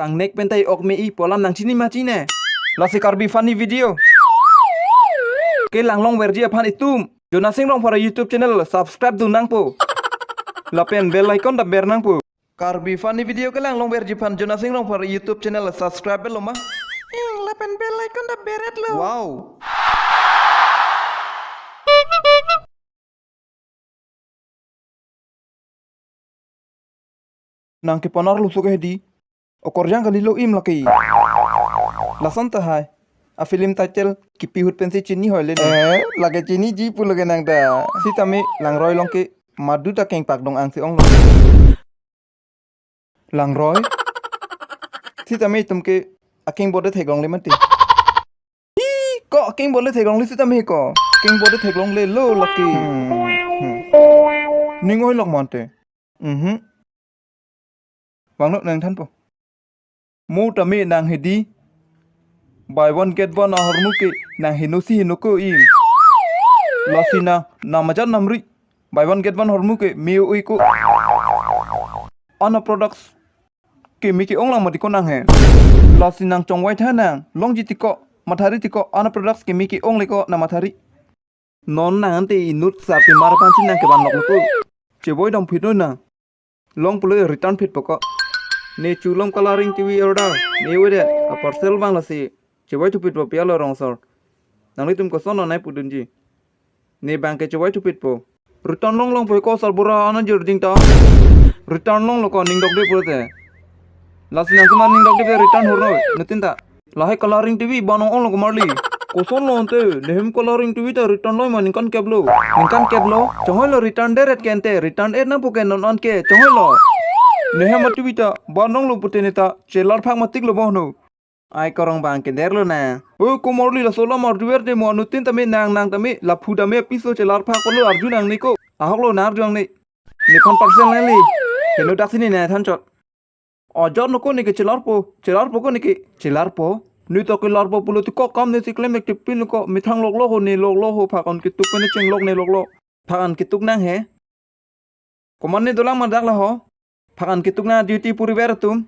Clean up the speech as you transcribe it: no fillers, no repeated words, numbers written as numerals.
Tang nek pentai ok me I polam nang chini machine. Lasi karbi funny video. Ke lang long verji aphan itum. Jona sing long para YouTube channel subscribe du nang po. Lapen bell icon da ber nang po. Karbi funny video ke lang long verji phan Jona sing long para YouTube channel subscribe lo ma. Lapen bell icon da beret lo. Wow. Nang ke ponar lu suka hedi. Okor jang kali lo im laki. Lasan ta hai. A film title kipi hut pensi chini hoile ne. Lage chini ji pu lage nang da. Si tami lang roy long ke madu ta keng pak dong ang si ong lo. Lang roy. Si tami tum ke aking bode thegong le mati. Ko aking bode thegong le si tami ko. Aking bode thegong le lo laki. Ningoy lok monte. Wang nok nang than po. Mu tami nang hedi. Buy one get one ahormu ke nang hinusi hinuko im. Lasina namajan namri. Buy one get one hormu ke miu iko. Ana products ke miki ong lang matiko nang he. Lasinang chongwai thanang long jitiko mathari tiko ana products ke miki ong leko na mathari. Non nang ante inut sapi marapan sin nang ke ban lok loko. Cheboy dong phit na. Long puloi return phit poko. Ne chulom coloring TV order. Ne wede a parcel bang lasi. Chewai tupit po pialo rongsor. Nang tum ko sono nai pudunji. Ne bank ke chewai tupit po. Return long po ko sal bura ana jurding ta. Return long lo ko ning dok de purte. Lasi nang kuma ning dok de return horno nutin ta. Lahe coloring TV banong ong lo ko marli. Ko sono ante nehem coloring TV ta return lo maning kan keblo. Ningkan keblo chonghoi lo return deret kente return er na puke non on ke chonghoi lo. Nehem TV ta banong lo putene ta chelar phak matik lo bohno. Ai korong bang ke derlo na. Oh komorli la sola mar duwer de mo nutin tame nang tame la phuda me piso chelar pha ko lo arjun ang niko. Ahok lo nar jong ni. Ni kon parcel na li. Heno daksini na than chot. Ojo no ko ni ke chelar po ko ni ke chelar po. Ni to ke lar po pulo ti ko kam ne siklem ek tipin ko mithang lok lo ho ni lok lo ho pha kon ki tuk ne cheng lok ne lok lo. Phakan ki tuk nang he. Koman ni dolang madak la ho. Phakan ki tuk na duty puri ber tum.